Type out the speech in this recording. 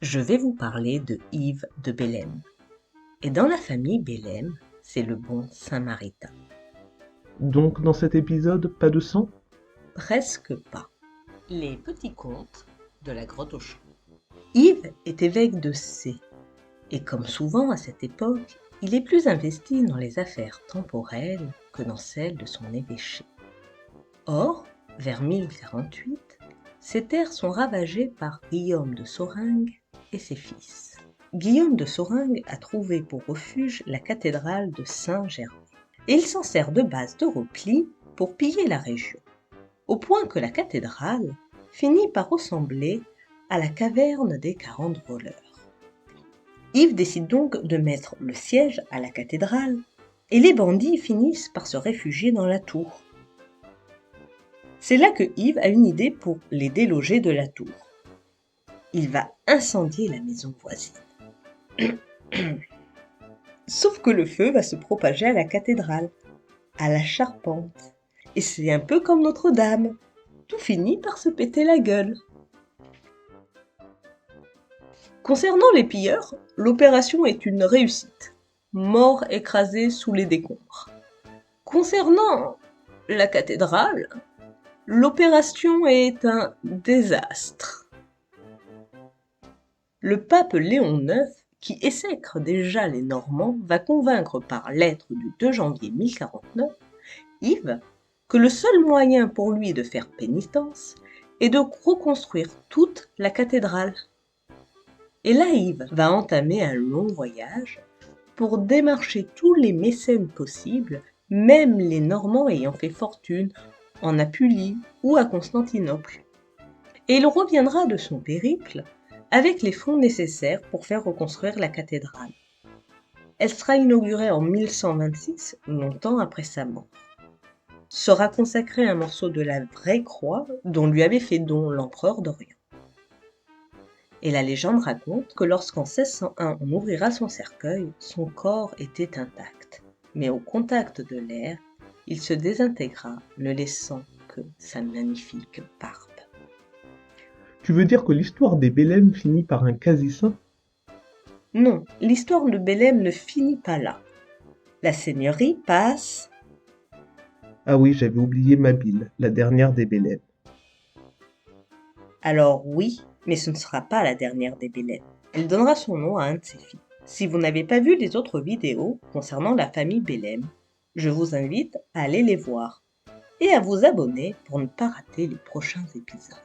Je vais vous parler de Yves de Bélem. Et dans la famille Bélem, c'est le bon Saint-Maritain. Donc dans cet épisode, pas de sang? Presque pas. Les petits contes de la grotte aux champs. Yves est évêque de C. Et comme souvent à cette époque, il est plus investi dans les affaires temporelles que dans celles de son évêché. Or, vers 1048, ces terres sont ravagées par Guillaume de Soringue et ses fils. Guillaume de Soringue a trouvé pour refuge la cathédrale de Saint-Gervais. Et il s'en sert de base de repli pour piller la région, au point que la cathédrale finit par ressembler à la caverne des 40 voleurs. Yves décide donc de mettre le siège à la cathédrale, et les bandits finissent par se réfugier dans la tour. C'est là que Yves a une idée pour les déloger de la tour. Il va incendier la maison voisine. Sauf que le feu va se propager à la cathédrale, à la charpente. Et c'est un peu comme Notre-Dame. Tout finit par se péter la gueule. Concernant les pilleurs, l'opération est une réussite. Morts écrasés sous les décombres. Concernant la cathédrale, l'opération est un désastre. Le pape Léon IX, qui exècre déjà les Normands, va convaincre par lettre du 2 janvier 1049 Yves que le seul moyen pour lui de faire pénitence est de reconstruire toute la cathédrale. Et là, Yves va entamer un long voyage pour démarcher tous les mécènes possibles, même les Normands ayant fait fortune en Apulie ou à Constantinople. Et il reviendra de son périple avec les fonds nécessaires pour faire reconstruire la cathédrale. Elle sera inaugurée en 1126, longtemps après sa mort. Sera consacré un morceau de la vraie croix dont lui avait fait don l'empereur d'Orient. Et la légende raconte que lorsqu'en 1601 on ouvrira son cercueil, son corps était intact. Mais au contact de l'air, il se désintégra, ne laissant que sa magnifique barbe. Tu veux dire que l'histoire des Bélem finit par un quasi-saint? Non, l'histoire de Bélem ne finit pas là. La seigneurie passe. Ah oui, j'avais oublié Mabile, la dernière des Bélem. Alors oui, mais ce ne sera pas la dernière des Bélem. Elle donnera son nom à un de ses fils. Si vous n'avez pas vu les autres vidéos concernant la famille Bélem, je vous invite à aller les voir et à vous abonner pour ne pas rater les prochains épisodes.